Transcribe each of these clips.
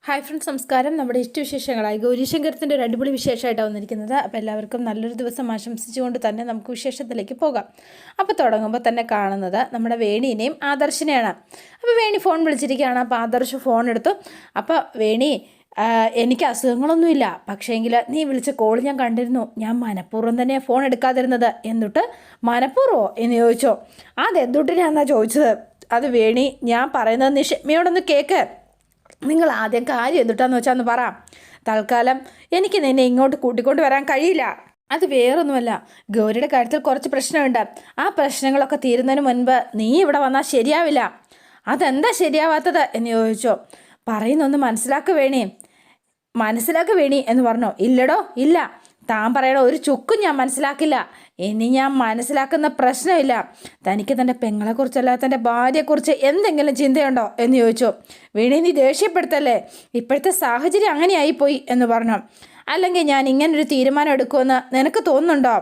Hi friends, നമസ്കാരം. നമ്മുടെ ഇഷ്ടവിശേഷങ്ങളായി ഗൗരീശങ്കരത്തിൻ്റെ ഒരു അടിപൊളി വിശേഷമായിട്ടാണ് വന്നിരിക്കുന്നത്. അപ്പോൾ എല്ലാവർക്കും നല്ലൊരു ദിവസം ആശംസിച്ചുകൊണ്ട് തന്നെ നമുക്ക് വിശേഷത്തിലേക്ക് പോകാം. അപ്പോൾ തുടങ്ങുമ്പോൾ തന്നെ കാണുന്നത് നമ്മുടെ വേണിനെയും ആദർശിനെയാണ്. അപ്പോൾ വേണി ഫോൺ വിളിച്ചിരിക്കുകയാണ്. അപ്പോൾ ആദർശ് ഫോൺ എടുത്തു. അപ്പോൾ വേണി, എനിക്ക് അസുഖങ്ങളൊന്നുമില്ല, പക്ഷേങ്കിൽ നീ വിളിച്ച കോൾ ഞാൻ കണ്ടിരുന്നു. ഞാൻ മനഃപൂർവ്വം തന്നെയാണ് ഫോൺ എടുക്കാതിരുന്നത്. എന്നിട്ട് മനഃപൂർവ്വമോ എന്ന് ചോദിച്ചോ? അതെന്തുട്ടിനാന്നാ ചോദിച്ചത്? അത് വേണി, ഞാൻ പറയുന്നത് നീ ക്ഷമയോടൊന്ന് കേൾക്ക്. നിങ്ങൾ ആദ്യം കാര്യം എന്തുട്ടാന്ന് വെച്ചാൽ ഒന്ന് പറ. തൽക്കാലം എനിക്ക് നിന്നെ ഇങ്ങോട്ട് കൂട്ടിക്കൊണ്ട് വരാൻ കഴിയില്ല. അത് വേറൊന്നുമല്ല, ഗൗരിയുടെ കാര്യത്തിൽ കുറച്ച് പ്രശ്നമുണ്ട്. ആ പ്രശ്നങ്ങളൊക്കെ തീരുന്നതിന് മുൻപ് നീ ഇവിടെ വന്നാൽ ശരിയാവില്ല. അതെന്താ ശരിയാവാത്തത് എന്ന് ചോദിച്ചോ? പറയുന്നൊന്ന് മനസ്സിലാക്ക വേണി എന്ന് പറഞ്ഞോ? ഇല്ലടോ, ഇല്ല. താൻ പറയണ ഒരു ചുക്കും ഞാൻ മനസ്സിലാക്കില്ല. ഇനി ഞാൻ മനസ്സിലാക്കുന്ന പ്രശ്നമില്ല. തനിക്ക് തൻ്റെ പെങ്ങളെക്കുറിച്ചല്ല തൻ്റെ ഭാര്യയെക്കുറിച്ച് എന്തെങ്കിലും ചിന്തയുണ്ടോ എന്ന് ചോദിച്ചു. വീണി, നീ ദേഷ്യപ്പെടുത്തല്ലേ? ഇപ്പോഴത്തെ സാഹചര്യം അങ്ങനെയായിപ്പോയി എന്ന് പറഞ്ഞു. അല്ലെങ്കിൽ ഞാൻ ഇങ്ങനൊരു തീരുമാനം എടുക്കുമെന്ന് നിനക്ക് തോന്നുന്നുണ്ടോ?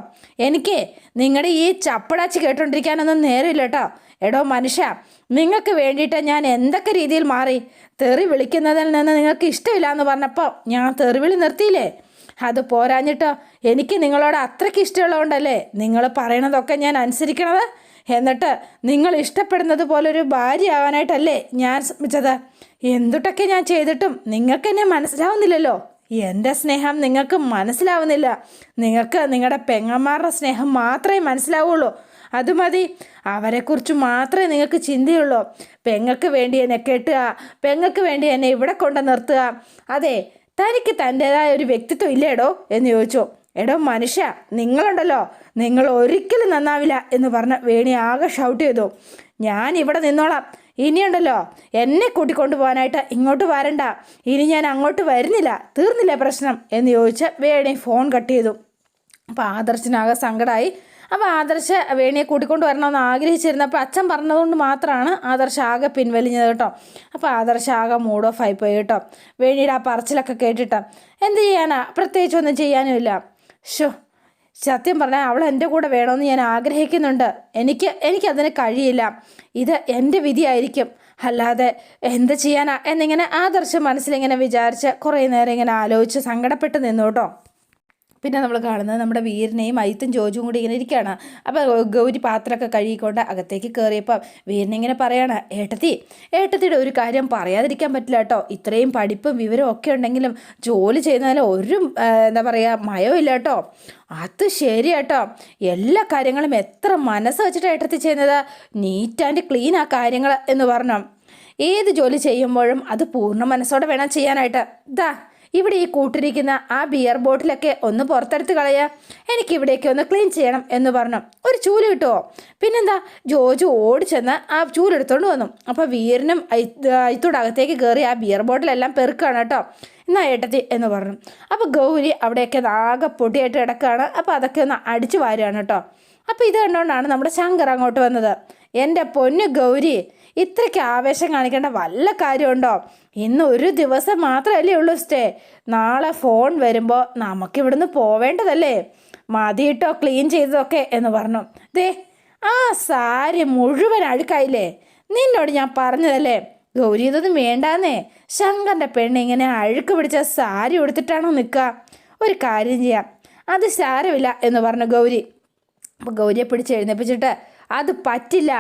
എനിക്ക് നിങ്ങളുടെ ഈ ചപ്പടാച്ചി കേട്ടോണ്ടിരിക്കാനൊന്നും നേരമില്ല കേട്ടോ. എടോ മനുഷ്യ, നിങ്ങൾക്ക് വേണ്ടിയിട്ട് ഞാൻ എന്തൊക്കെ രീതിയിൽ മാറി. തെറി വിളിക്കുന്നതിൽ നിന്ന് നിങ്ങൾക്ക് ഇഷ്ടമില്ല എന്ന് പറഞ്ഞപ്പോൾ ഞാൻ തെറിവിളി നിർത്തിയില്ലേ? അത് പോരാഞ്ഞിട്ടോ എനിക്ക് നിങ്ങളോട് അത്രയ്ക്ക് ഇഷ്ടമുള്ളതുകൊണ്ടല്ലേ നിങ്ങൾ പറയണതൊക്കെ ഞാൻ അനുസരിക്കണത്? എന്നിട്ട് നിങ്ങൾ ഇഷ്ടപ്പെടുന്നത് പോലൊരു ഭാര്യ ആവാനായിട്ടല്ലേ ഞാൻ ശ്രമിച്ചത്? എന്തുട്ടൊക്കെ ഞാൻ ചെയ്തിട്ടും നിങ്ങൾക്ക് എന്നെ മനസ്സിലാവുന്നില്ലല്ലോ. എൻ്റെ സ്നേഹം നിങ്ങൾക്ക് മനസ്സിലാവുന്നില്ല. നിങ്ങൾക്ക് നിങ്ങളുടെ പെങ്ങന്മാരുടെ സ്നേഹം മാത്രമേ മനസ്സിലാവുള്ളൂ. അത് മതി. അവരെക്കുറിച്ച് മാത്രമേ നിങ്ങൾക്ക് ചിന്തയുള്ളൂ. പെങ്ങൾക്ക് വേണ്ടി എന്നെ കെട്ടുക, പെങ്ങൾക്ക് വേണ്ടി എന്നെ ഇവിടെ കൊണ്ട് നിർത്തുക. അതെ, തനിക്ക് തൻ്റേതായ ഒരു വ്യക്തിത്വം ഇല്ലേടോ എന്ന് ചോദിച്ചു. എടോ മനുഷ്യ, നിങ്ങളുണ്ടല്ലോ, നിങ്ങൾ ഒരിക്കലും നന്നാവില്ല എന്ന് പറഞ്ഞ് വേണി ആകെ ഷൗട്ട് ചെയ്തു. ഞാൻ ഇവിടെ നിന്നോളാം. ഇനിയുണ്ടല്ലോ, എന്നെ കൂട്ടിക്കൊണ്ടു പോകാനായിട്ട് ഇങ്ങോട്ട് വരണ്ട. ഇനി ഞാൻ അങ്ങോട്ട് വരുന്നില്ല. തീർന്നില്ലേ പ്രശ്നം എന്ന് ചോദിച്ച് വേണി ഫോൺ കട്ട് ചെയ്തു. അപ്പോൾ ആദർശനാകെ സങ്കടമായി. അപ്പോൾ ആദർശ വേണിയെ കൂട്ടിക്കൊണ്ട് വരണമെന്ന് ആഗ്രഹിച്ചിരുന്നപ്പോൾ അച്ഛൻ പറഞ്ഞതുകൊണ്ട് മാത്രമാണ് ആദർശ ആകെ പിൻവലിഞ്ഞത് കേട്ടോ. അപ്പോൾ ആദർശ ആകെ മൂഡ് ഓഫ് ആയിപ്പോയി കേട്ടോ. വേണിയുടെ ആ പറച്ചിലൊക്കെ കേട്ടിട്ട് എന്ത് ചെയ്യാനാ? പ്രത്യേകിച്ചൊന്നും ചെയ്യാനുമില്ല. സത്യം പറഞ്ഞാൽ അവൾ എൻ്റെ കൂടെ വേണമെന്ന് ഞാൻ ആഗ്രഹിക്കുന്നുണ്ട്. എനിക്കതിന് കഴിയില്ല. ഇത് എൻ്റെ വിധിയായിരിക്കും, അല്ലാതെ എന്ത് ചെയ്യാനാ എന്നിങ്ങനെ ആദർശ മനസ്സിലിങ്ങനെ വിചാരിച്ച് കുറേ നേരം ഇങ്ങനെ ആലോചിച്ച് സങ്കടപ്പെട്ട് നിന്നു കേട്ടോ. പിന്നെ നമ്മൾ കാണുന്നത് നമ്മുടെ വീരനെയും അയിത്തും ജോജും കൂടി ഇങ്ങനെ ഇരിക്കുകയാണ്. അപ്പോൾ ഗൗരി പാത്രമൊക്കെ കഴുകിക്കൊണ്ട് അകത്തേക്ക് കയറിയപ്പോൾ വീരനിങ്ങനെ പറയാണ്, ഏട്ടത്തിയുടെ ഒരു കാര്യം പറയാതിരിക്കാൻ പറ്റില്ല കേട്ടോ. ഇത്രയും പഠിപ്പും വിവരവും ഒക്കെ ഉണ്ടെങ്കിലും ജോലി ചെയ്യുന്നതിൽ ഒരു എന്താ പറയുക മയമില്ല കേട്ടോ. അത് ശരി കേട്ടോ. എല്ലാ കാര്യങ്ങളും എത്ര മനസ്സ് വെച്ചിട്ട് ഏട്ടത്തി ചെയ്യുന്നത്. നീറ്റ് ആൻഡ് ക്ലീൻ ആ കാര്യങ്ങൾ എന്ന് പറഞ്ഞു. ഏത് ജോലി ചെയ്യുമ്പോഴും അത് പൂർണ്ണ മനസ്സോടെ വേണം ചെയ്യാനായിട്ട്. ഇവിടെ ഈ കൂട്ടിരിക്കുന്ന ആ ബിയർ ബോട്ടിലൊക്കെ ഒന്ന് പുറത്തെടുത്ത് കളയുക. എനിക്കിവിടേക്ക് ഒന്ന് ക്ലീൻ ചെയ്യണം എന്ന് പറഞ്ഞു. ഒരു ചൂല് കിട്ടുമോ? പിന്നെന്താ? ജോജു ഓടിച്ചെന്ന് ആ ചൂലെടുത്തോണ്ട് വന്നു. അപ്പോൾ വീരനും അയത്തോട് അകത്തേക്ക് കയറി ആ ബിയർ ബോട്ടിലെല്ലാം പെറുക്കുകയാണ് കേട്ടോ. എന്നാ ഏട്ടത്തി എന്ന് പറഞ്ഞു. അപ്പോൾ ഗൗരി അവിടെയൊക്കെ ആകെ പൊടിയായിട്ട് കിടക്കുകയാണ്. അപ്പോൾ അതൊക്കെ ഒന്ന് അടിച്ചു വാരുകയാണ് കേട്ടോ. അപ്പോൾ ഇത് കണ്ടുകൊണ്ടാണ് നമ്മുടെ ശങ്കർ അങ്ങോട്ട് വന്നത്. എൻ്റെ പൊന്നു ഗൗരി, ഇത്രയ്ക്ക് ആവേശം കാണിക്കേണ്ട വല്ല കാര്യമുണ്ടോ? ഇന്ന് ഒരു ദിവസം മാത്രമല്ലേ ഉള്ളൂ സ്റ്റേ. നാളെ ഫോൺ വരുമ്പോൾ നമുക്കിവിടുന്ന് പോവേണ്ടതല്ലേ. മതിയിട്ടോ ക്ലീൻ ചെയ്തതൊക്കെ എന്ന് പറഞ്ഞു. ആ സാരി മുഴുവൻ അഴുക്കായില്ലേ? നിന്നോട് ഞാൻ പറഞ്ഞതല്ലേ ഗൗരി ഇതൊന്നും വേണ്ടാന്നേ. ശങ്കറിൻ്റെ പെണ്ണ് ഇങ്ങനെ അഴുക്ക് പിടിച്ച സാരി ഉടുത്തിട്ടാണോ നിൽക്കുക? ഒരു കാര്യം ചെയ്യാം, അത് സാരമില്ല എന്ന് പറഞ്ഞു ഗൗരി. അപ്പോൾ ഗൗരിയെ പിടിച്ച് എഴുന്നേപ്പിച്ചിട്ട്, അത് പറ്റില്ല,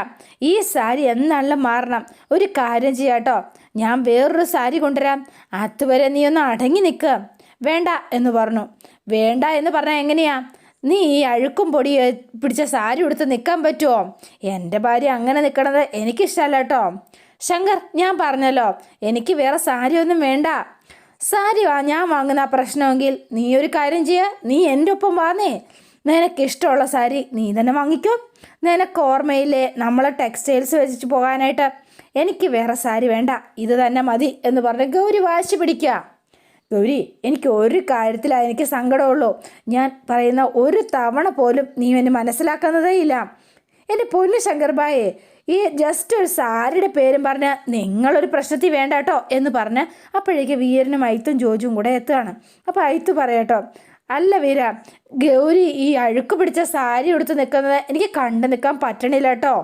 ഈ സാരി എന്നാണെങ്കിലും മാറണം. ഒരു കാര്യം ചെയ്യാട്ടോ, ഞാൻ വേറൊരു സാരി കൊണ്ടുവരാം. അതുവരെ നീ ഒന്ന് അടങ്ങി നിൽക്കുക. വേണ്ട എന്ന് പറഞ്ഞു. വേണ്ട എന്ന് പറഞ്ഞാൽ എങ്ങനെയാ? നീ ഈ അഴുക്കും പൊടി പിടിച്ച സാരി ഉടുത്ത് നിൽക്കാൻ പറ്റുമോ? എൻ്റെ ഭാര്യ അങ്ങനെ നിൽക്കണത് എനിക്കിഷ്ടമല്ല കേട്ടോ. ശങ്കർ, ഞാൻ പറഞ്ഞല്ലോ, എനിക്ക് വേറെ സാരി ഒന്നും വേണ്ട. സാരി ഞാൻ വാങ്ങുന്ന പ്രശ്നമെങ്കിൽ നീ ഒരു കാര്യം ചെയ്യുക, നീ എൻ്റെ ഒപ്പം വാന്നേ. നിനക്കിഷ്ടമുള്ള സാരി നീ തന്നെ വാങ്ങിക്കോ. നിനക്ക് ഓർമ്മയില്ലേ നമ്മൾ ടെക്സ്റ്റൈൽസ് വെച്ചിട്ട് പോകാനായിട്ട്? എനിക്ക് വേറെ സാരി വേണ്ട, ഇത് തന്നെ മതി എന്ന് പറഞ്ഞ് ഗൗരി വാശി പിടിക്കുക. ഗൗരി, എനിക്ക് ഒരു കാര്യത്തിലാണ് എനിക്ക് സങ്കടമുള്ളൂ. ഞാൻ പറയുന്ന ഒരു തവണ പോലും നീ എന്നെ മനസ്സിലാക്കുന്നതേ ഇല്ല. എൻ്റെ പൊന്നു ശങ്കർബായെ, ഈ ജസ്റ്റ് ഒരു സാരിയുടെ പേരും പറഞ്ഞ് നിങ്ങളൊരു പ്രശ്നത്തിൽ വേണ്ട കേട്ടോ എന്ന് പറഞ്ഞ് അപ്പോഴേക്ക് വീരനും അയിത്തും ജോജും കൂടെ എത്തുകയാണ്. അപ്പോൾ അയിത്ത് പറയാട്ടോ, അല്ല വീര, ഗൗരി ഈ അഴുക്ക് പിടിച്ച സാരി ഉടുത്ത് നിൽക്കുന്നത് എനിക്ക് കണ്ടു നിൽക്കാൻ പറ്റണില്ല കേട്ടോ.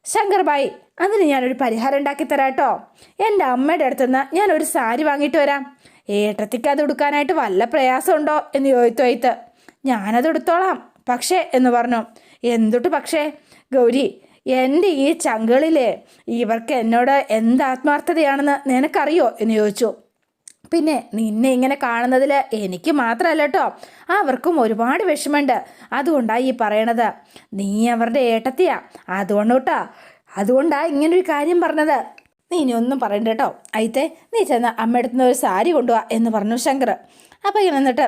ശങ്കർബായി, അതിന് ഞാനൊരു പരിഹാരം ഉണ്ടാക്കി തരാം കേട്ടോ. എൻ്റെ അമ്മയുടെ അടുത്തുനിന്ന് ഞാനൊരു സാരി വാങ്ങിയിട്ട് വരാം. ഏട്ടത്തിക്ക് അത് ഉടുക്കാനായിട്ട് വല്ല പ്രയാസമുണ്ടോ എന്ന് ചോദിച്ചു വൈത്ത്. ഞാനത് എടുത്തോളാം പക്ഷേ എന്ന് പറഞ്ഞു. എന്തൊട്ട് പക്ഷേ ഗൗരി, എൻ്റെ ഈ ചങ്കളിലെ ഇവർക്ക് എന്നോട് എന്ത് ആത്മാർത്ഥതയാണെന്ന് നിനക്കറിയോ എന്ന് ചോദിച്ചു. പിന്നെ നിന്നെ ഇങ്ങനെ കാണുന്നതിൽ എനിക്ക് മാത്രമല്ല കേട്ടോ, അവർക്കും ഒരുപാട് വിഷമമുണ്ട്. അതുകൊണ്ടാണ് ഈ പറയണത്. നീ അവരുടെ ഏട്ടത്തിയാ, അതുകൊണ്ടാ ഇങ്ങനൊരു കാര്യം പറഞ്ഞത്. നീ ഇനി ഒന്നും പറയണ്ട കേട്ടോ. അയിത്തെ നീ ചെന്ന് അമ്മയുടെ അടുത്ത് ഒരു സാരി കൊണ്ടുപോവാ എന്ന് പറഞ്ഞു ശങ്കർ. അപ്പം ഇങ്ങനെ എന്നിട്ട്,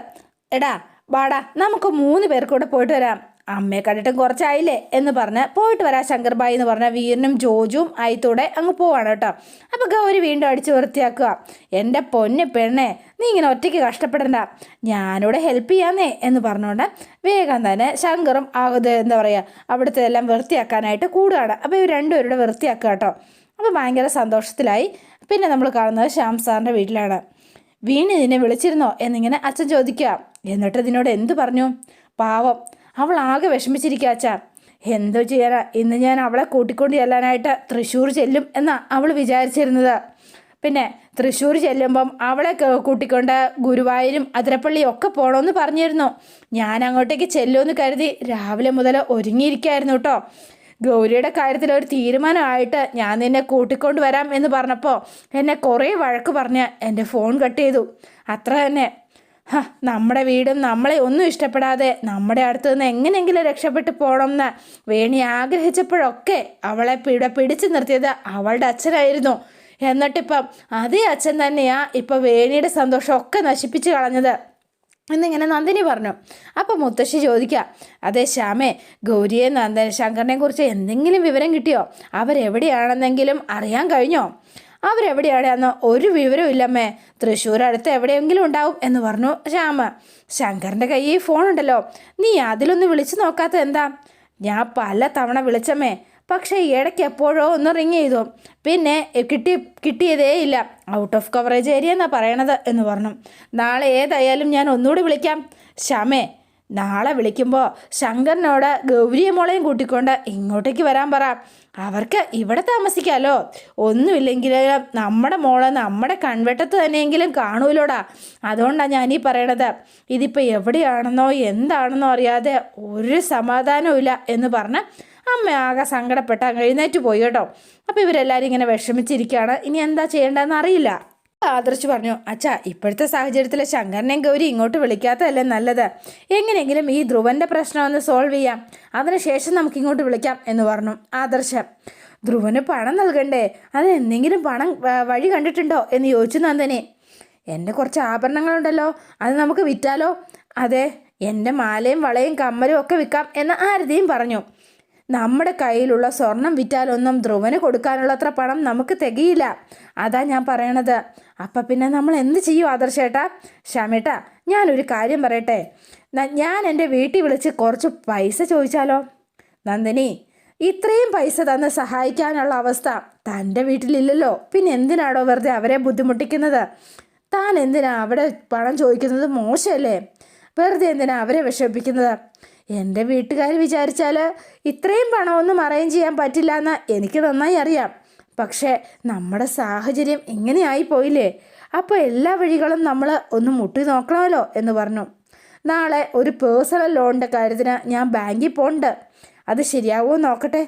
എടാ വാടാ, നമുക്ക് 3 പേർക്കൂടെ പോയിട്ട് വരാം. അമ്മയെ കണ്ടിട്ടും കുറച്ചായില്ലേ എന്ന് പറഞ്ഞ് പോയിട്ട് വരാം ശങ്കർബായി എന്ന് പറഞ്ഞാൽ വീരനും ജോജുവും ആയിത്തൂടെ അങ്ങ് പോവാണ് കേട്ടോ. അപ്പോൾ ഗൗരി വീണ്ടും അടിച്ച് വൃത്തിയാക്കുക. എൻ്റെ പൊന്നു പെണ്ണെ, നീ ഇങ്ങനെ ഒറ്റയ്ക്ക് കഷ്ടപ്പെടണ്ട, ഞാനിവിടെ ഹെൽപ്പ് ചെയ്യാന്നേ എന്ന് പറഞ്ഞുകൊണ്ട് വേഗം തന്നെ ശങ്കറും എന്താ പറയുക അവിടുത്തെ എല്ലാം വൃത്തിയാക്കാനായിട്ട് കൂടുകയാണ്. അപ്പോൾ ഇവർ രണ്ടുപേരുടെ വൃത്തിയാക്കുക കേട്ടോ. അപ്പോൾ ഭയങ്കര സന്തോഷത്തിലായി. പിന്നെ നമ്മൾ കാണുന്നത് ശ്യാം സാറിൻ്റെ വീട്ടിലാണ്. വീണ് നിന്നെ വിളിച്ചിരുന്നോ എന്നിങ്ങനെ അച്ഛൻ ചോദിക്കുക. എന്നിട്ട് ഇതിനോട് എന്ത് പറഞ്ഞു? പാവം, അവൾ ആകെ വിഷമിച്ചിരിക്കുക അച്ഛാ. എന്തോ ചെയ്യാനാ, ഇന്ന് ഞാൻ അവളെ കൂട്ടിക്കൊണ്ട് ചെല്ലാനായിട്ട് തൃശ്ശൂർ ചെല്ലും എന്നാ അവൾ വിചാരിച്ചിരുന്നത്. പിന്നെ തൃശ്ശൂർ ചെല്ലുമ്പം അവളെ കൂട്ടിക്കൊണ്ട് ഗുരുവായൂരും അതിരപ്പള്ളിയും ഒക്കെ പോകണമെന്ന് പറഞ്ഞിരുന്നു. ഞാൻ അങ്ങോട്ടേക്ക് ചെല്ലുമെന്ന് കരുതി രാവിലെ മുതൽ ഒരുങ്ങിയിരിക്കുകയായിരുന്നു കേട്ടോ. ഗൗരിയുടെ കാര്യത്തിൽ ഒരു തീരുമാനമായിട്ട് ഞാൻ നിന്നെ കൂട്ടിക്കൊണ്ട് വരാം എന്ന് പറഞ്ഞപ്പോൾ എന്നെ കുറേ വഴക്ക് പറഞ്ഞ് എൻ്റെ ഫോൺ കട്ട് ചെയ്തു. അത്ര തന്നെ. നമ്മുടെ വീടും നമ്മളെ ഒന്നും ഇഷ്ടപ്പെടാതെ നമ്മുടെ അടുത്ത് നിന്ന് എങ്ങനെയെങ്കിലും രക്ഷപ്പെട്ടു പോകണമെന്ന് വേണി ആഗ്രഹിച്ചപ്പോഴൊക്കെ അവളെ പിടിച്ചു നിർത്തിയത് അവളുടെ അച്ഛനായിരുന്നു. എന്നിട്ടിപ്പം അതേ അച്ഛൻ തന്നെയാ ഇപ്പം വേണിയുടെ സന്തോഷമൊക്കെ നശിപ്പിച്ച് കളഞ്ഞത് എന്നിങ്ങനെ നന്ദിനി പറഞ്ഞു. അപ്പോൾ മുത്തശ്ശി ചോദിക്കുക, അതെ ശ്യാമേ, ഗൗരിയെ ശങ്കറിനെ കുറിച്ച് എന്തെങ്കിലും വിവരം കിട്ടിയോ? അവരെവിടെയാണെന്നെങ്കിലും അറിയാൻ കഴിഞ്ഞോ? അവരെവിടെയാണെന്ന് ഒരു വിവരവും ഇല്ലമ്മേ. തൃശ്ശൂർ അടുത്ത് എവിടെയെങ്കിലും ഉണ്ടാവും എന്ന് പറഞ്ഞു ശ്യാമ. ശങ്കറിൻ്റെ കയ്യിൽ ഫോണുണ്ടല്ലോ, നീ അതിലൊന്ന് വിളിച്ചു നോക്കാത്ത എന്താ? ഞാൻ പല തവണ വിളിച്ചമ്മേ, പക്ഷേ ഇടയ്ക്ക് എപ്പോഴോ ഒന്ന് റിങ് ചെയ്തു, പിന്നെ കിട്ടിയതേ ഇല്ല. ഔട്ട് ഓഫ് കവറേജ് ഏരിയ എന്നാണ് പറയണത് എന്ന് പറഞ്ഞു. നാളെ ഏതായാലും ഞാൻ ഒന്നുകൂടി വിളിക്കാം. ശ്യാമേ, നാളെ വിളിക്കുമ്പോൾ ശങ്കറിനോട് ഗൗരിയെ മോളെയും കൂട്ടിക്കൊണ്ട് ഇങ്ങോട്ടേക്ക് വരാൻ പറ. അവർക്ക് ഇവിടെ താമസിക്കാമല്ലോ. ഒന്നുമില്ലെങ്കിൽ നമ്മുടെ മോളെ നമ്മുടെ കൺവെട്ടത്ത് തന്നെയെങ്കിലും കാണൂലോടാ. അതുകൊണ്ടാണ് ഞാനീ പറയണത്. ഇതിപ്പോൾ എവിടെയാണെന്നോ എന്താണെന്നോ അറിയാതെ ഒരു സമാധാനവും ഇല്ല എന്ന് പറഞ്ഞ് അമ്മ ആകെ സങ്കടപ്പെട്ട് എഴുന്നേറ്റ് പോയി കേട്ടോ. അപ്പോൾ ഇവരെല്ലാവരും ഇങ്ങനെ വിഷമിച്ചിരിക്കുകയാണ്. ഇനി എന്താ ചെയ്യേണ്ടതെന്ന് അറിയില്ല. ആദർശ് പറഞ്ഞു, അച്ഛാ, ഇപ്പോഴത്തെ സാഹചര്യത്തിൽ ശങ്കരനെയും ഗൗരി ഇങ്ങോട്ട് വിളിക്കാത്തതല്ലേ നല്ലത്. എങ്ങനെയെങ്കിലും ഈ ധ്രുവൻ്റെ പ്രശ്നം ഒന്ന് സോൾവ് ചെയ്യാം, അതിനുശേഷം നമുക്ക് ഇങ്ങോട്ട് വിളിക്കാം എന്ന് പറഞ്ഞു ആദർശ്. ധ്രുവന് പണം നൽകണ്ടേ? അതിന് എന്തെങ്കിലും പണം വഴി കണ്ടിട്ടുണ്ടോ എന്ന് ചോദിച്ചു നന്ദിനി. എൻ്റെ കുറച്ച് ആഭരണങ്ങളുണ്ടല്ലോ, അത് നമുക്ക് വിറ്റാലോ? അതെ, എൻ്റെ മാലയും വളയും കമ്മലും ഒക്കെ വിൽക്കാം എന്ന് ആരതിയും പറഞ്ഞു. നമ്മുടെ കയ്യിലുള്ള സ്വർണം വിറ്റാലൊന്നും ധ്രുവന് കൊടുക്കാനുള്ളത്ര പണം നമുക്ക് തികയില്ല. അതാ ഞാൻ പറയണത്. അപ്പം പിന്നെ നമ്മൾ എന്ത് ചെയ്യും ആദർശേട്ടാ? ശ്യാമേട്ടാ, ഞാനൊരു കാര്യം പറയട്ടെ. ഞാൻ എൻ്റെ വീട്ടിൽ വിളിച്ച് കുറച്ച് പൈസ ചോദിച്ചാലോ? നന്ദിനി, ഇത്രയും പൈസ തന്ന് സഹായിക്കാനുള്ള അവസ്ഥ തൻ്റെ വീട്ടിലില്ലല്ലോ. പിന്നെ എന്തിനാണോ വെറുതെ അവരെ ബുദ്ധിമുട്ടിക്കുന്നത്? താൻ എന്തിനാ അവിടെ പണം ചോദിക്കുന്നത്? മോശമല്ലേ? വെറുതെ എന്തിനാ അവരെ വിഷമിപ്പിക്കുന്നത്? എൻ്റെ വീട്ടുകാർ വിചാരിച്ചാൽ ഇത്രയും പണമൊന്നും അറേഞ്ച് ചെയ്യാൻ പറ്റില്ല എന്ന് എനിക്ക് നന്നായി അറിയാം. പക്ഷേ നമ്മുടെ സാഹചര്യം ഇങ്ങനെയായി പോയില്ലേ? അപ്പോൾ എല്ലാ വഴികളും നമ്മൾ ഒന്ന് മുട്ടി നോക്കണമല്ലോ എന്ന് പറഞ്ഞു. നാളെ ഒരു പേഴ്സണൽ ലോണിൻ്റെ കാര്യത്തിന് ഞാൻ ബാങ്കിൽ പോകുന്നുണ്ട്. അത് ശരിയാവുമോ നോക്കട്ടെ.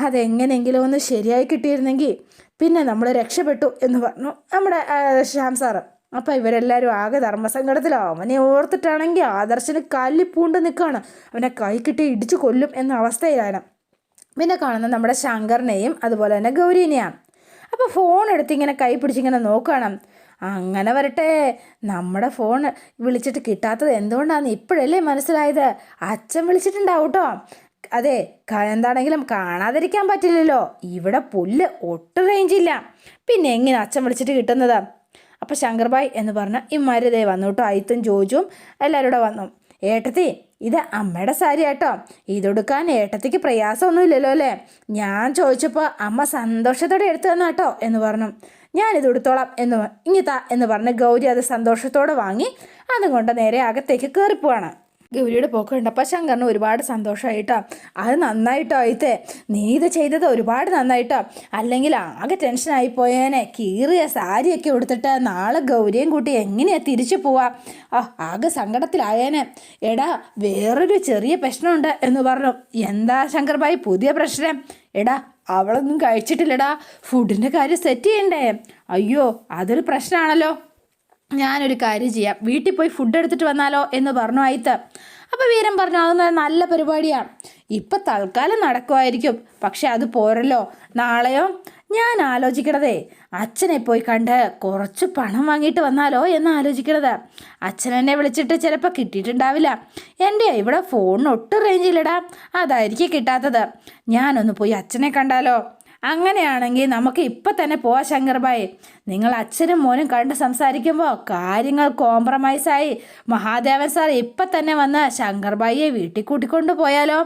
അതെങ്ങനെയെങ്കിലും ഒന്ന് ശരിയായി കിട്ടിയിരുന്നെങ്കിൽ പിന്നെ നമ്മൾ രക്ഷപ്പെട്ടു എന്ന് പറഞ്ഞു നമ്മുടെ ശ്യാം സാറ്. അപ്പോൾ ഇവരെല്ലാവരും ആകെ ധർമ്മസങ്കടത്തിലാണ്. അവനെ ഓർത്തിട്ടാണെങ്കിൽ ആദർശന് കല്ലിപ്പൂണ്ട് നിൽക്കുകയാണ്. അവനെ കൈ കിട്ടി ഇടിച്ചു കൊല്ലും എന്ന അവസ്ഥയിലാണ്. പിന്നെ കാണുന്നത് നമ്മുടെ ശങ്കറിനെയും അതുപോലെ തന്നെ ഗൗരീനെയാണ്. അപ്പോൾ ഫോൺ എടുത്ത് ഇങ്ങനെ കൈ പിടിച്ചിങ്ങനെ നോക്കുകയാണ്. അങ്ങനെ വരട്ടെ, നമ്മുടെ ഫോൺ വിളിച്ചിട്ട് കിട്ടാത്തത് എന്തുകൊണ്ടാണെന്ന് ഇപ്പോഴല്ലേ മനസ്സിലായത്. അച്ഛൻ വിളിച്ചിട്ടുണ്ടാവും കേട്ടോ. അതെ, എന്താണെങ്കിലും കാണാതിരിക്കാൻ പറ്റില്ലല്ലോ. ഇവിടെ പുല്ല് ഒട്ടും റേഞ്ചില്ല. പിന്നെ എങ്ങനെ അച്ഛൻ വിളിച്ചിട്ട് കിട്ടുന്നത്? അപ്പോൾ ശങ്കർബായ് എന്ന് പറഞ്ഞ ഇമ്മാര് ദേ വന്നു കേട്ടോ. അയിത്തും ജോജുവും എല്ലാവരും കൂടെ വന്നു. ഏട്ടത്തി, ഇത് അമ്മയുടെ സാരി കേട്ടോ. ഇതെടുക്കാൻ ഏട്ടത്തിക്ക് പ്രയാസമൊന്നുമില്ലല്ലോ അല്ലേ? ഞാൻ ചോദിച്ചപ്പോൾ അമ്മ സന്തോഷത്തോടെ എടുത്തു തന്ന കേട്ടോ എന്ന് പറഞ്ഞു. ഞാനിത് എടുത്തോളാം ഇങ്ങിത്താ എന്ന് പറഞ്ഞ് ഗൗരി അത് സന്തോഷത്തോടെ വാങ്ങി അതുകൊണ്ട് നേരെ അകത്തേക്ക് കയറിപ്പോവാണ്. ഗൗരിയുടെ പോക്ക് കണ്ടപ്പോൾ ശങ്കറിന് ഒരുപാട് സന്തോഷമായിട്ടോ. അത് നന്നായിട്ടോ ആയിത്തേ, നീ ഇത് ചെയ്തത് ഒരുപാട് നന്നായിട്ടോ. അല്ലെങ്കിൽ ആകെ ടെൻഷനായി പോയേനെ. കീറിയ സാരിയൊക്കെ ഉടുത്തിട്ട് നാളെ ഗൗരിയും കൂട്ടി എങ്ങനെയാണ് തിരിച്ചു പോവാ? ആകെ സങ്കടത്തിലായേനെ. എടാ, വേറൊരു ചെറിയ പ്രശ്നമുണ്ട് എന്ന് പറഞ്ഞു. എന്താ ശങ്കർ ഭായി പുതിയ പ്രശ്നം? എടാ, അവളൊന്നും കഴിച്ചിട്ടില്ലടാ, ഫുഡിൻ്റെ കാര്യം സെറ്റ് ചെയ്യണ്ടേ? അയ്യോ, അതൊരു പ്രശ്നമാണല്ലോ. ഞാനൊരു കാര്യം ചെയ്യാം, വീട്ടിൽ പോയി ഫുഡ് എടുത്തിട്ട് വന്നാലോ എന്ന് പറഞ്ഞു ആയിത്ത്. അപ്പോൾ വീരൻ പറഞ്ഞു, അതൊന്നും നല്ല പരിപാടിയാണ്, ഇപ്പം തൽക്കാലം നടക്കുമായിരിക്കും, പക്ഷെ അത് പോരല്ലോ. നാളെയോ? ഞാൻ ആലോചിക്കണതേ അച്ഛനെ പോയി കണ്ട് കുറച്ച് പണം വാങ്ങിയിട്ട് വന്നാലോ എന്ന് ആലോചിക്കണത്. അച്ഛനെന്നെ വിളിച്ചിട്ട് ചിലപ്പോൾ കിട്ടിയിട്ടുണ്ടാവില്ല. എൻ്റെ ഇവിടെ ഫോണിന് ഒട്ടും റേഞ്ചില്ലടാ, അതായിരിക്കും കിട്ടാത്തത്. ഞാനൊന്ന് പോയി അച്ഛനെ കണ്ടാലോ? അങ്ങനെയാണെങ്കിൽ നമുക്ക് ഇപ്പം തന്നെ പോവാം ശങ്കർ ഭായി. നിങ്ങൾ അച്ഛനും മോനും കണ്ട് സംസാരിക്കുമ്പോൾ കാര്യങ്ങൾ കോംപ്രമൈസായി മഹാദേവൻ സാർ ഇപ്പം തന്നെ വന്ന് ശങ്കർ ഭായിയെ വീട്ടിൽ കൂട്ടിക്കൊണ്ട് പോയാലോ?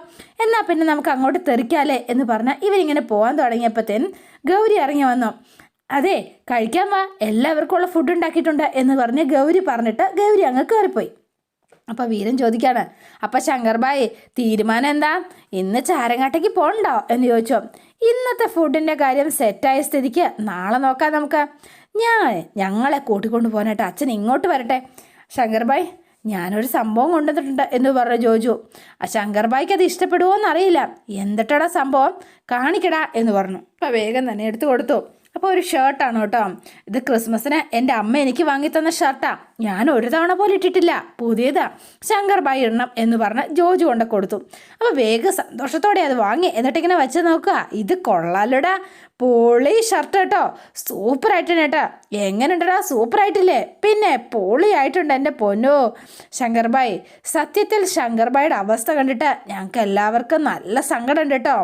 എന്നാൽ പിന്നെ നമുക്ക് അങ്ങോട്ട് തെറിക്കാലേ എന്ന് പറഞ്ഞാൽ ഇവരിങ്ങനെ പോകാൻ തുടങ്ങിയപ്പോഴത്തേനും ഗൗരി ഇറങ്ങി വന്നു. അതെ, കഴിക്കാൻ വാ, എല്ലാവർക്കും ഉള്ള ഫുഡ് ഉണ്ടാക്കിയിട്ടുണ്ട് എന്ന് പറഞ്ഞ് ഗൗരി പറഞ്ഞിട്ട് ഗൗരി അങ്ങ് കയറിപ്പോയി. അപ്പോൾ വീരൻ ചോദിക്കാണ്, അപ്പം ശങ്കർ ഭായി തീരുമാനം എന്താ? ഇന്ന് ചാരങ്ങാട്ടേക്ക് പോകണ്ടോ എന്ന് ചോദിച്ചോ. ഇന്നത്തെ ഫുഡിൻ്റെ കാര്യം സെറ്റായ സ്ഥിതിക്ക് നാളെ നോക്കാം നമുക്ക്. ഞങ്ങളെ കൂട്ടിക്കൊണ്ട് പോകാനായിട്ട് അച്ഛൻ ഇങ്ങോട്ട് വരട്ടെ. ശങ്കർ ഭായ്, ഞാനൊരു സംഭവം കൊണ്ടുവന്നിട്ടുണ്ട് എന്ന് പറഞ്ഞു ജോജു. ശങ്കർ ഭായിക്ക് അത് ഇഷ്ടപ്പെടുമോ എന്നറിയില്ല. എന്തിട്ടടാ സംഭവം, കാണിക്കടാ എന്ന് പറഞ്ഞു. അപ്പോൾ വേഗം തന്നെ എടുത്തു കൊടുത്തു. അപ്പോൾ ഒരു ഷർട്ടാണ് കേട്ടോ. ഇത് ക്രിസ്മസിന് എൻ്റെ അമ്മ എനിക്ക് വാങ്ങിത്തന്ന ഷർട്ടാണ്. ഞാൻ ഒരു തവണ പോലും ഇട്ടിട്ടില്ല, പുതിയതാ. ശങ്കർ ഭായി ഇടണം എന്ന് പറഞ്ഞ് ജോജു കൊണ്ട് കൊടുത്തു. അപ്പോൾ വേഗം സന്തോഷത്തോടെ അത് വാങ്ങി. എന്നിട്ടിങ്ങനെ വെച്ച് നോക്കുക, ഇത് കൊള്ളാലോടാ, പൊളി ഷർട്ട് കേട്ടോ, സൂപ്പറായിട്ടുണ്ട് കേട്ടോ. എങ്ങനെയുണ്ടടാ, സൂപ്പറായിട്ടില്ലേ? പിന്നെ പൊളി ആയിട്ടുണ്ട് എൻ്റെ പൊന്നോ. ശങ്കർ ഭായി, സത്യത്തിൽ ശങ്കർ ഭായിയുടെ അവസ്ഥ കണ്ടിട്ട് ഞങ്ങൾക്ക് എല്ലാവർക്കും നല്ല സങ്കടമുണ്ട് കേട്ടോ.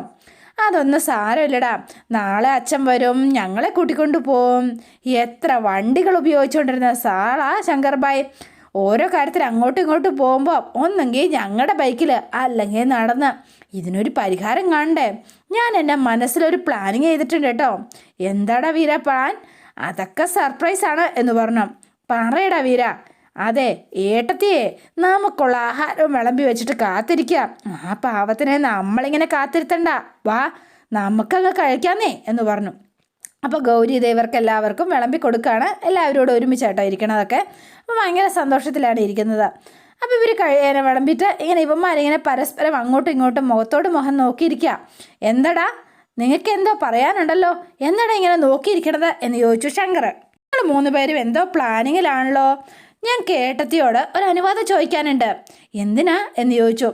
അതൊന്നും സാരമില്ലടാ, നാളെ അച്ഛൻ വരും, ഞങ്ങളെ കൂട്ടിക്കൊണ്ടു പോവും. എത്ര വണ്ടികൾ ഉപയോഗിച്ചുകൊണ്ടിരുന്ന സാളാ ശങ്കർ ഭായ്. ഓരോ കാര്യത്തിൽ അങ്ങോട്ടും ഇങ്ങോട്ടും പോകുമ്പോൾ ഒന്നെങ്കിൽ ഞങ്ങളുടെ ബൈക്കിൽ അല്ലെങ്കിൽ നടന്ന്. ഇതിനൊരു പരിഹാരം കാണണ്ടേ? ഞാൻ എൻ്റെ മനസ്സിലൊരു പ്ലാനിങ് ചെയ്തിട്ടുണ്ട് കേട്ടോ. എന്താടാ വീര പ്ലാൻ? അതൊക്കെ സർപ്രൈസാണ് എന്ന് പറഞ്ഞു. പറയടാ വീര. അതെ ഏട്ടത്തിയെ, നമുക്കുള്ള ആഹാരവും വിളമ്പി വെച്ചിട്ട് കാത്തിരിക്കാം. ആ പാവത്തിനെ നമ്മളിങ്ങനെ കാത്തിരുത്തണ്ട, വാ നമുക്കങ്ങ് കഴിക്കാന്നേ എന്ന് പറഞ്ഞു. അപ്പോൾ ഗൗരി ദേവർക്ക് എല്ലാവർക്കും വിളമ്പി കൊടുക്കുകയാണ്. എല്ലാവരോടും ഒരുമിച്ചായിട്ടോ ഇരിക്കണതൊക്കെ. അപ്പോൾ ഭയങ്കര സന്തോഷത്തിലാണ് ഇരിക്കുന്നത്. അപ്പോൾ ഇവർ വിളമ്പിയിട്ട് ഇങ്ങനെ ഇവന്മാരിങ്ങനെ പരസ്പരം അങ്ങോട്ടും ഇങ്ങോട്ടും മുഖത്തോട് മുഖം നോക്കിയിരിക്കുക. എന്താടാ, നിങ്ങൾക്ക് എന്തോ പറയാനുണ്ടല്ലോ, എന്താടാ ഇങ്ങനെ നോക്കിയിരിക്കണത് എന്ന് ചോദിച്ചു ശങ്കർ. നിങ്ങൾ 3 പേരും എന്തോ പ്ലാനിങ്ങിലാണല്ലോ. ഞാൻ കേട്ടത്തിയോട് ഒരു അനുവാദം ചോദിക്കാനുണ്ട്. എന്തിനാ എന്ന് ചോദിച്ചു.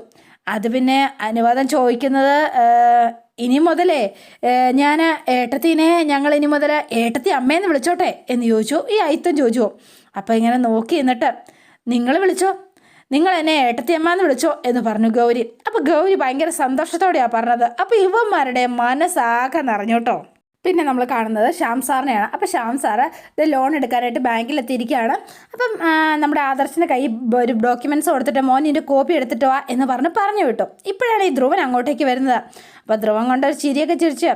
അത് പിന്നെ അനുവാദം ചോദിക്കുന്നത്, ഇനി മുതലേ ഞാൻ ഏട്ടത്തിനെ ഞങ്ങൾ ഇനി മുതൽ ഏട്ടത്തി അമ്മയെന്ന് വിളിച്ചോട്ടെ എന്ന് ചോദിച്ചു. ഈ അയിത്തം ചോദിച്ചു. അപ്പോൾ ഇങ്ങനെ നോക്കി എന്നിട്ട്, നിങ്ങൾ വിളിച്ചോ, നിങ്ങൾ എന്നെ ഏട്ടത്തി അമ്മ എന്ന് വിളിച്ചോ എന്ന് പറഞ്ഞു ഗൗരി. അപ്പോൾ ഗൗരി ഭയങ്കര സന്തോഷത്തോടെയാണ് പറഞ്ഞത്. അപ്പോൾ ഇവന്മാരുടെ മനസ്സാകെ നിറഞ്ഞോട്ടോ. പിന്നെ നമ്മൾ കാണുന്നത് ശ്യാം സാറിനെയാണ്. അപ്പോൾ ശ്യാം സാറ് ഇത് ലോൺ എടുക്കാനായിട്ട് ബാങ്കിലെത്തിയിരിക്കുകയാണ്. അപ്പം നമ്മുടെ ആദർശിൻ്റെ കൈ ഒരു ഡോക്യുമെൻറ്റ്സ് കൊടുത്തിട്ട് മോൻ ഇതിൻ്റെ കോപ്പി എടുത്തിട്ട് വാ എന്ന് പറഞ്ഞു വിട്ടു. ഇപ്പോഴാണ് ഈ ധ്രുവൻ അങ്ങോട്ടേക്ക് വരുന്നത്. അപ്പോൾ ധ്രുവൻ കൊണ്ടൊരു ചിരിയൊക്കെ ചിരിച്ച്,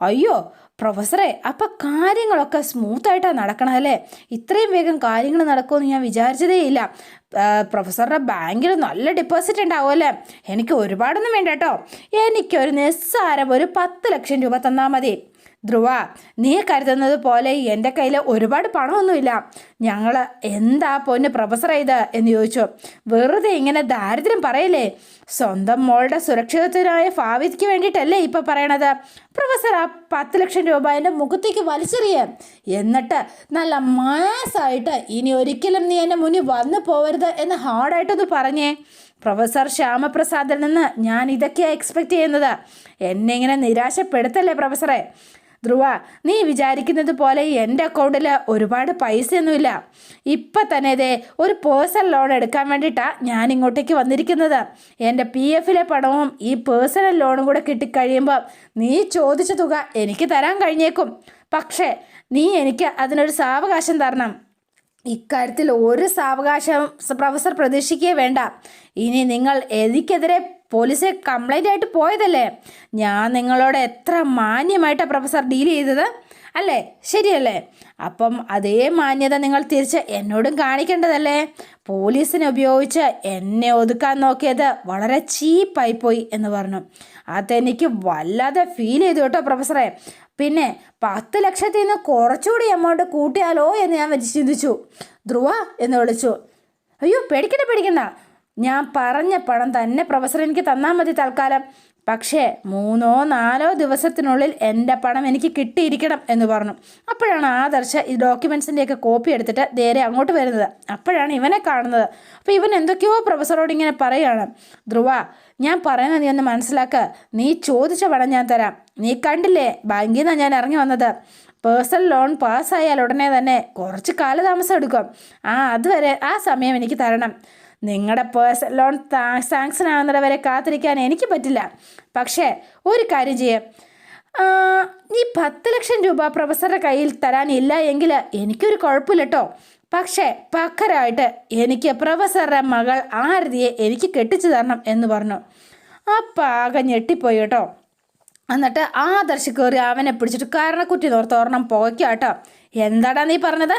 അയ്യോ പ്രൊഫസറെ, അപ്പം കാര്യങ്ങളൊക്കെ സ്മൂത്തായിട്ടാണ് നടക്കണമല്ലേ? ഇത്രയും വേഗം കാര്യങ്ങൾ നടക്കുമെന്ന് ഞാൻ വിചാരിച്ചതേ ഇല്ല. പ്രൊഫസറുടെ ബാങ്കിൽ നല്ല ഡെപ്പോസിറ്റ് ഉണ്ടാവുമല്ലേ? എനിക്ക് ഒരുപാടൊന്നും വേണ്ട കേട്ടോ, എനിക്കൊരു നിസ്സാരം ഒരു 10 ലക്ഷം രൂപ തന്നാൽ മതി. ധ്രുവ, നീ കരുതുന്നത് പോലെ എൻ്റെ കയ്യിൽ ഒരുപാട് പണമൊന്നുമില്ല. ഞങ്ങൾ എന്താ പൊന്ന് പ്രൊഫസർ ഇത് എന്ന് ചോദിച്ചു. വെറുതെ ഇങ്ങനെ ദാരിദ്ര്യം പറയല്ലേ, സ്വന്തം മോളുടെ സുരക്ഷിതത്വനായ ഭാവിക്ക് വേണ്ടിയിട്ടല്ലേ ഇപ്പം പറയണത്. പ്രൊഫസർ ആ 10 ലക്ഷം രൂപ എൻ്റെ മുഖത്തേക്ക് വലിച്ചെറിയ, എന്നിട്ട് നല്ല മാസായിട്ട് ഇനി ഒരിക്കലും നീ എൻ്റെ മുന്നിൽ വന്നു പോവരുത് എന്ന് ഹാർഡായിട്ടൊന്ന് പറഞ്ഞേ. പ്രൊഫസർ ശ്യാമപ്രസാദിൽ നിന്ന് ഞാൻ ഇതൊക്കെയാണ് എക്സ്പെക്റ്റ് ചെയ്യുന്നത്. എന്നെ ഇങ്ങനെ നിരാശപ്പെടുത്തല്ലേ പ്രൊഫസറെ. ധ്രുവ, നീ വിചാരിക്കുന്നത് പോലെ എൻ്റെ അക്കൗണ്ടിൽ ഒരുപാട് പൈസയൊന്നുമില്ല. ഇപ്പം തന്നെ ഇതേ ഒരു പേഴ്സണൽ ലോൺ എടുക്കാൻ വേണ്ടിയിട്ടാണ് ഞാൻ ഇങ്ങോട്ടേക്ക് വന്നിരിക്കുന്നത്. എൻ്റെ PF പണവും ഈ പേഴ്സണൽ ലോണും കൂടെ കിട്ടിക്കഴിയുമ്പോൾ നീ ചോദിച്ച തുക എനിക്ക് തരാൻ കഴിഞ്ഞേക്കും. പക്ഷേ നീ എനിക്ക് അതിനൊരു സാവകാശം തരണം. ഇക്കാര്യത്തിൽ ഒരു സാവകാശം പ്രൊഫസർ പ്രതീക്ഷിക്കുകയേ വേണ്ട. ഇനി നിങ്ങൾ എനിക്കെതിരെ പോലീസെ കംപ്ലൈൻ്റ് ആയിട്ട് പോയതല്ലേ? ഞാൻ നിങ്ങളോട് എത്ര മാന്യമായിട്ടാണ് പ്രൊഫസർ ഡീൽ ചെയ്തത്. അല്ലേ? ശരിയല്ലേ? അപ്പം അതേ മാന്യത നിങ്ങൾ തിരിച്ച് എന്നോടും കാണിക്കേണ്ടതല്ലേ? പോലീസിനെ ഉപയോഗിച്ച് എന്നെ ഒതുക്കാൻ നോക്കിയത് വളരെ ചീപ്പായിപ്പോയി എന്ന് പറഞ്ഞു. അതെനിക്ക് വല്ലാതെ ഫീൽ ചെയ്തു കേട്ടോ പ്രൊഫസറെ. പിന്നെ 10 ലക്ഷത്തിൽ നിന്ന് കുറച്ചുകൂടി എമൗണ്ട് കൂട്ടിയാലോ എന്ന് ഞാൻ ചിന്തിച്ചു. ധ്രുവ എന്ന് വിളിച്ചു. അയ്യോ പേടിക്കണ്ട, ഞാൻ പറഞ്ഞ പണം തന്നെ പ്രൊഫസർ എനിക്ക് തന്നാൽ മതി തൽക്കാലം. പക്ഷേ 3-4 ദിവസത്തിനുള്ളിൽ എൻ്റെ പണം എനിക്ക് കിട്ടിയിരിക്കണം എന്ന് പറഞ്ഞു. അപ്പോഴാണ് ആദർശ് ഈ ഡോക്യുമെൻസിൻ്റെയൊക്കെ കോപ്പി എടുത്തിട്ട് നേരെ അങ്ങോട്ട് വരുന്നത്. അപ്പോഴാണ് ഇവനെ കാണുന്നത്. അപ്പോൾ ഇവൻ എന്തൊക്കെയോ പ്രൊഫസറോട് ഇങ്ങനെ പറയുകയാണ്. ധ്രുവ, ഞാൻ പറയുന്നത് നീ ഒന്ന് മനസ്സിലാക്കുക. നീ ചോദിച്ച പണം ഞാൻ തരാം. നീ കണ്ടില്ലേ ബാങ്കിൽ നിന്നാണ് ഞാൻ ഇറങ്ങി വന്നത്. പേഴ്സണൽ ലോൺ പാസ്സായാൽ ഉടനെ തന്നെ കുറച്ച് കാലതാമസം എടുക്കും. അതുവരെ ആ സമയം എനിക്ക് തരണം. നിങ്ങളുടെ പേഴ്സണൽ ലോൺ സാങ്ഷൻ ആവുന്നത് വരെ കാത്തിരിക്കാൻ എനിക്ക് പറ്റില്ല. പക്ഷേ ഒരു കാര്യം ചെയ്യാം, ഈ 10 ലക്ഷം രൂപ പ്രൊഫസറുടെ കയ്യിൽ തരാനില്ല എങ്കിൽ എനിക്കൊരു കുഴപ്പമില്ല കേട്ടോ. പക്ഷേ പകരമായിട്ട് എനിക്ക് പ്രൊഫസറുടെ മകൾ ആരതിയെ എനിക്ക് കെട്ടിച്ചു തരണം എന്ന് പറഞ്ഞു. അപ്പം ആകെ ഞെട്ടിപ്പോയി കേട്ടോ. എന്നിട്ട് ആദർശ് കയറി അവനെ പിടിച്ചിട്ട് കാരണക്കുറ്റി തോർത്തോർണം പുകയ്ക്കാട്ടോ. എന്താടാ നീ പറഞ്ഞത്?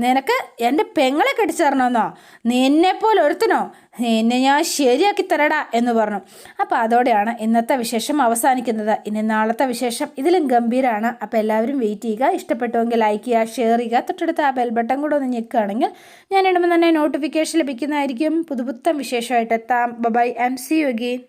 നിനക്ക് എൻ്റെ പെങ്ങളെ കെട്ടിച്ചു തരണമെന്നോ? നിന്നെപ്പോലെ ഒരുത്തനോ? നിന്നെ ഞാൻ ശരിയാക്കി തരടാ എന്ന് പറഞ്ഞു. അപ്പോൾ അതോടെയാണ് ഇന്നത്തെ വിശേഷം അവസാനിക്കുന്നത്. ഇനി നാളത്തെ വിശേഷം ഇതിലും ഗംഭീരമാണ്. അപ്പോൾ എല്ലാവരും വെയിറ്റ് ചെയ്യുക. ഇഷ്ടപ്പെട്ടുവെങ്കിൽ ലൈക്ക് ചെയ്യുക, ഷെയർ ചെയ്യുക. തൊട്ടടുത്ത് ആ ബെൽ ബട്ടൺ കൂടെ ഒന്ന് ഞെക്കുകയാണെങ്കിൽ ഞാൻ ഇടുമ്പോൾ തന്നെ നോട്ടിഫിക്കേഷൻ ലഭിക്കുന്നതായിരിക്കും. പുതുപുത്തൻ വിശേഷമായിട്ട് എത്താം. Bye and see you again.